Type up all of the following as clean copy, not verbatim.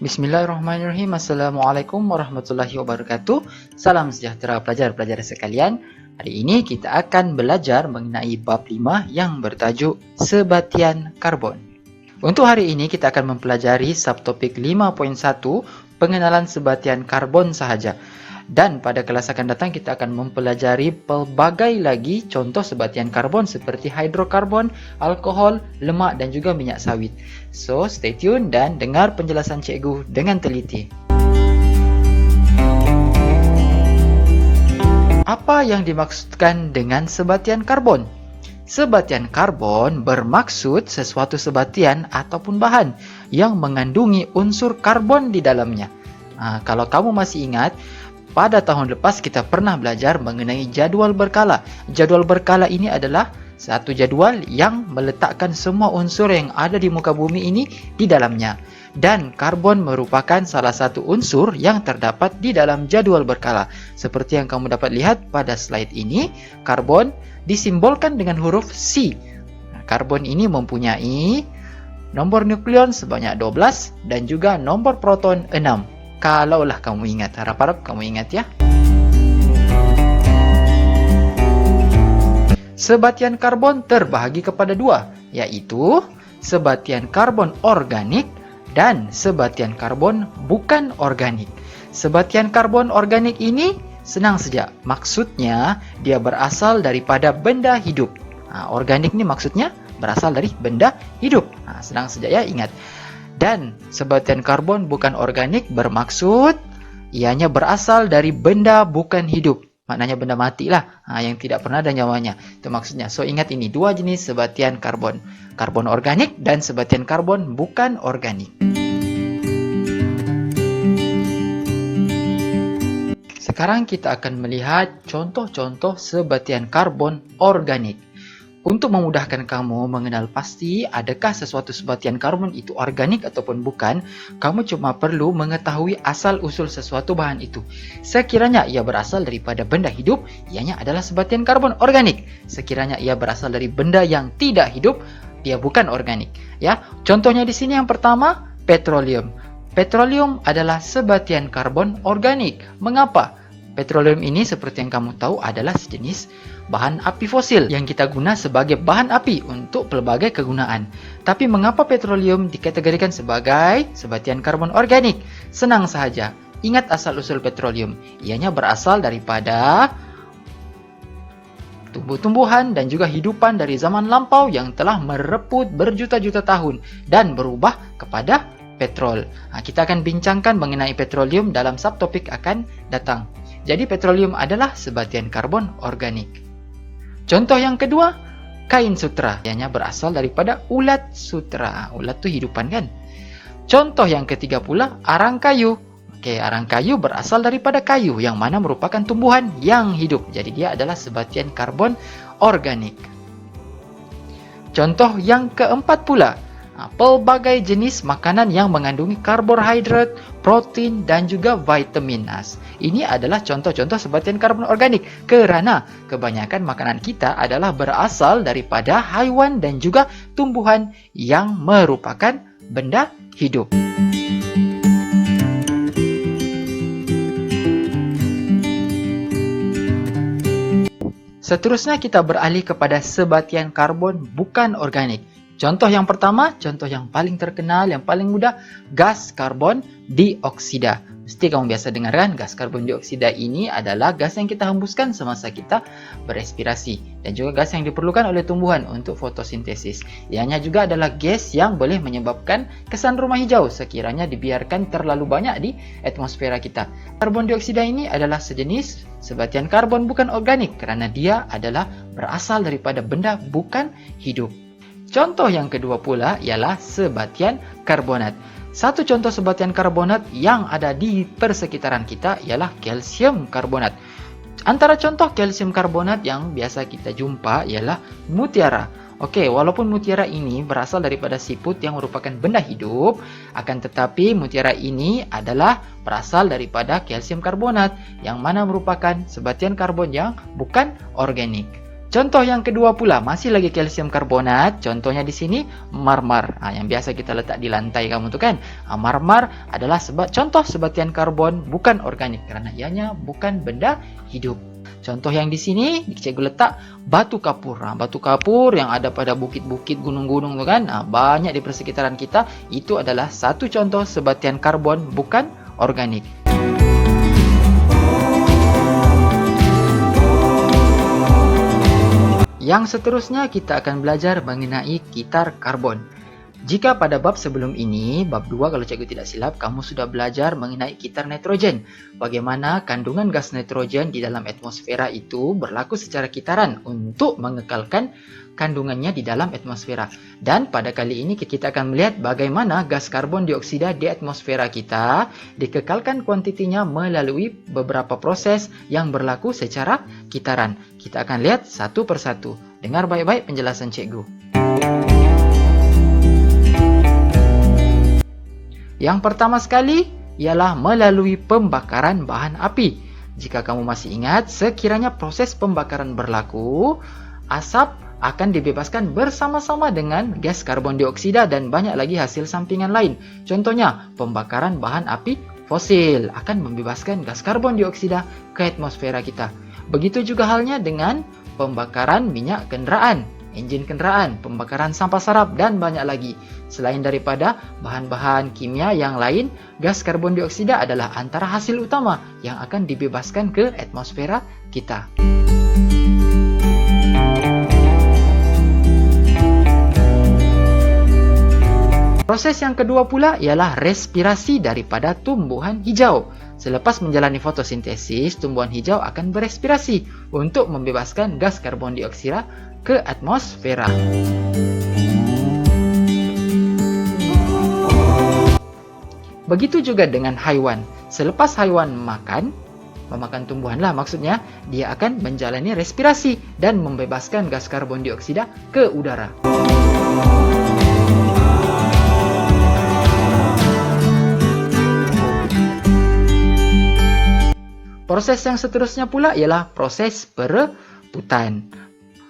Bismillahirrahmanirrahim. Assalamualaikum warahmatullahi wabarakatuh. Salam sejahtera pelajar-pelajar sekalian. Hari ini kita akan belajar mengenai bab 5 yang bertajuk Sebatian Karbon. Untuk hari ini kita akan mempelajari subtopik 5.1 pengenalan sebatian karbon sahaja. Dan pada kelas akan datang kita akan mempelajari pelbagai lagi contoh sebatian karbon seperti hidrokarbon, alkohol, lemak dan juga minyak sawit. So, stay tune dan dengar penjelasan cikgu dengan teliti. Apa yang dimaksudkan dengan sebatian karbon? Sebatian karbon bermaksud sesuatu sebatian ataupun bahan yang mengandungi unsur karbon di dalamnya. Kalau kamu masih ingat, pada tahun lepas kita pernah belajar mengenai jadual berkala. Jadual berkala ini adalah satu jadual yang meletakkan semua unsur yang ada di muka bumi ini di dalamnya. Dan karbon merupakan salah satu unsur yang terdapat di dalam jadual berkala. Seperti yang kamu dapat lihat pada slide ini, karbon disimbolkan dengan huruf C. Karbon ini mempunyai nombor nukleon sebanyak 12 dan juga nombor proton 6. Kalaulah kamu ingat, harap-harap kamu ingat ya. Sebatian karbon terbahagi kepada dua, yaitu sebatian karbon organik dan sebatian karbon bukan organik. Sebatian karbon organik ini senang saja, maksudnya dia berasal daripada benda hidup. Organik ini maksudnya berasal dari benda hidup. Senang saja ya, ingat. Dan sebatian karbon bukan organik bermaksud ianya berasal dari benda bukan hidup. Maknanya benda mati lah, yang tidak pernah ada nyawanya. Itu maksudnya. So ingat ini, dua jenis sebatian karbon. Karbon organik dan sebatian karbon bukan organik. Sekarang kita akan melihat contoh-contoh sebatian karbon organik. Untuk memudahkan kamu mengenal pasti adakah sesuatu sebatian karbon itu organik ataupun bukan, kamu cuma perlu mengetahui asal-usul sesuatu bahan itu. Sekiranya ia berasal daripada benda hidup, ianya adalah sebatian karbon organik. Sekiranya ia berasal dari benda yang tidak hidup, dia bukan organik. Ya, contohnya di sini yang pertama, petroleum. Petroleum adalah sebatian karbon organik. Mengapa? Petroleum ini seperti yang kamu tahu adalah sejenis bahan api fosil yang kita guna sebagai bahan api untuk pelbagai kegunaan. Tapi mengapa petroleum dikategorikan sebagai sebatian karbon organik? Senang sahaja. Ingat asal-usul petroleum. Ianya berasal daripada tumbuh-tumbuhan dan juga hidupan dari zaman lampau yang telah mereput berjuta-juta tahun dan berubah kepada petrol. Kita akan bincangkan mengenai petroleum dalam subtopik akan datang. Jadi petroleum adalah sebatian karbon organik. Contoh yang kedua, kain sutra. Ianya berasal daripada ulat sutra. Ulat itu hidupan kan? Contoh yang ketiga pula, arang kayu. Arang kayu berasal daripada kayu yang mana merupakan tumbuhan yang hidup. Jadi dia adalah sebatian karbon organik. Contoh yang keempat pula, pelbagai jenis makanan yang mengandungi karbohidrat, protein dan juga vitamin. Ini adalah contoh-contoh sebatian karbon organik kerana kebanyakan makanan kita adalah berasal daripada haiwan dan juga tumbuhan yang merupakan benda hidup. Seterusnya kita beralih kepada sebatian karbon bukan organik. Contoh yang pertama, contoh yang paling terkenal, yang paling mudah, gas karbon dioksida. Mesti kamu biasa dengar kan, gas karbon dioksida ini adalah gas yang kita hembuskan semasa kita berespirasi. Dan juga gas yang diperlukan oleh tumbuhan untuk fotosintesis. Ianya juga adalah gas yang boleh menyebabkan kesan rumah hijau sekiranya dibiarkan terlalu banyak di atmosfera kita. Karbon dioksida ini adalah sejenis sebatian karbon bukan organik kerana dia adalah berasal daripada benda bukan hidup. Contoh yang kedua pula ialah sebatian karbonat. Satu contoh sebatian karbonat yang ada di persekitaran kita ialah kalsium karbonat. Antara contoh kalsium karbonat yang biasa kita jumpa ialah mutiara. Walaupun mutiara ini berasal daripada siput yang merupakan benda hidup, akan tetapi mutiara ini adalah berasal daripada kalsium karbonat yang mana merupakan sebatian karbon yang bukan organik. Contoh yang kedua pula, masih lagi kalsium karbonat. Contohnya di sini marmer. Yang biasa kita letak di lantai kamu tuh kan. Marmer adalah contoh sebatian karbon bukan organik karena ianya bukan benda hidup. Contoh yang di sini cikgu letak batu kapur. Batu kapur yang ada pada bukit-bukit, gunung-gunung tuh kan. Banyak di persekitaran kita. Itu adalah satu contoh sebatian karbon bukan organik. Yang seterusnya kita akan belajar mengenai kitar karbon. Jika pada bab sebelum ini, bab 2 kalau cikgu tidak silap, kamu sudah belajar mengenai kitar nitrogen. Bagaimana kandungan gas nitrogen di dalam atmosfera itu berlaku secara kitaran untuk mengekalkan kandungannya di dalam atmosfera. Dan pada kali ini kita akan melihat bagaimana gas karbon dioksida di atmosfera kita dikekalkan kuantitinya melalui beberapa proses yang berlaku secara kitaran. Kita akan lihat satu persatu. Dengar baik-baik penjelasan cikgu. Yang pertama sekali ialah melalui pembakaran bahan api. Jika kamu masih ingat, sekiranya proses pembakaran berlaku, asap akan dibebaskan bersama-sama dengan gas karbon dioksida dan banyak lagi hasil sampingan lain. Contohnya, pembakaran bahan api fosil akan membebaskan gas karbon dioksida ke atmosfera kita. Begitu juga halnya dengan pembakaran minyak kendaraan, enjin kendaraan, pembakaran sampah sarap, dan banyak lagi. Selain daripada bahan-bahan kimia yang lain, gas karbon dioksida adalah antara hasil utama yang akan dibebaskan ke atmosfera kita. Proses yang kedua pula ialah respirasi daripada tumbuhan hijau. Selepas menjalani fotosintesis, tumbuhan hijau akan berespirasi untuk membebaskan gas karbon dioksida ke atmosfera. Begitu juga dengan haiwan. Selepas haiwan memakan tumbuhan maksudnya, dia akan menjalani respirasi dan membebaskan gas karbon dioksida ke udara. Proses yang seterusnya pula ialah proses perebutan.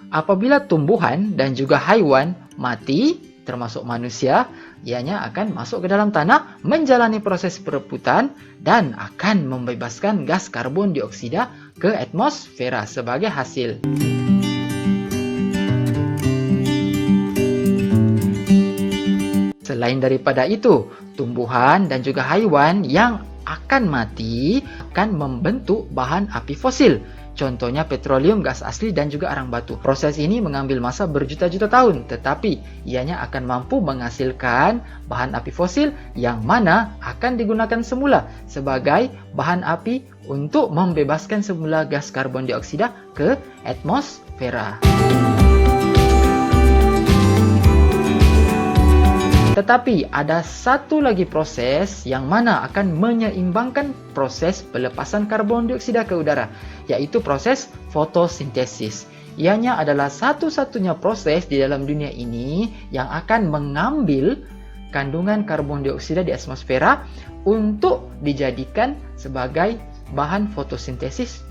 Apabila tumbuhan dan juga haiwan mati, termasuk manusia, ianya akan masuk ke dalam tanah, menjalani proses perebutan dan akan membebaskan gas karbon dioksida ke atmosfera sebagai hasil. Selain daripada itu, tumbuhan dan juga haiwan yang akan mati akan membentuk bahan api fosil. Contohnya petroleum, gas asli, dan juga arang batu. Proses ini mengambil masa berjuta-juta tahun, tetapi ianya akan mampu menghasilkan bahan api fosil yang mana akan digunakan semula sebagai bahan api untuk membebaskan semula gas karbon dioksida ke atmosfera. Tetapi ada satu lagi proses yang mana akan menyeimbangkan proses pelepasan karbon dioksida ke udara, yaitu proses fotosintesis. Ianya adalah satu-satunya proses di dalam dunia ini yang akan mengambil kandungan karbon dioksida di atmosfera untuk dijadikan sebagai bahan fotosintesis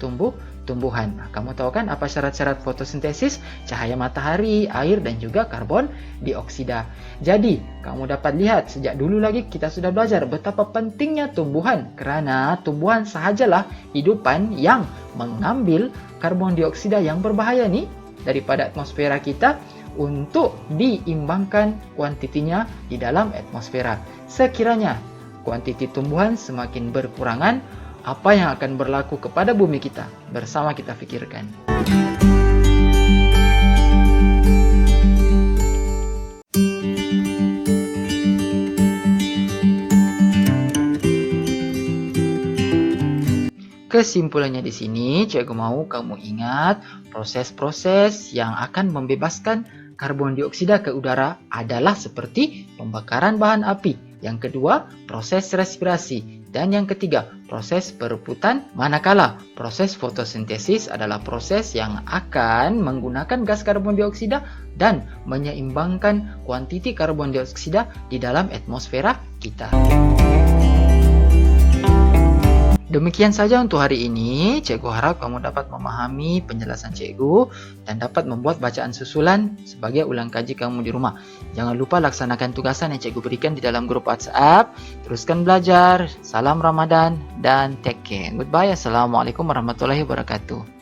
tumbuhan. Kamu tahu kan apa syarat-syarat fotosintesis? Cahaya matahari, air, dan juga karbon dioksida. Jadi, kamu dapat lihat sejak dulu lagi kita sudah belajar betapa pentingnya tumbuhan, kerana tumbuhan sahajalah hidupan yang mengambil karbon dioksida yang berbahaya nih daripada atmosfera kita untuk diimbangkan kuantitinya di dalam atmosfera. Sekiranya kuantiti tumbuhan semakin berkurangan, apa yang akan berlaku kepada bumi kita? Bersama kita fikirkan. Kesimpulannya di sini, cikgu mau kamu ingat proses-proses yang akan membebaskan karbon dioksida ke udara adalah seperti pembakaran bahan api. Yang kedua, proses respirasi. Dan yang ketiga, proses perebutan, manakala proses fotosintesis adalah proses yang akan menggunakan gas karbon dioksida dan menyeimbangkan kuantiti karbon dioksida di dalam atmosfera kita. Demikian saja untuk hari ini. Cikgu harap kamu dapat memahami penjelasan cikgu dan dapat membuat bacaan susulan sebagai ulang kaji kamu di rumah. Jangan lupa laksanakan tugasan yang cikgu berikan di dalam grup WhatsApp. Teruskan belajar. Salam Ramadan dan take care. Goodbye. Assalamualaikum warahmatullahi wabarakatuh.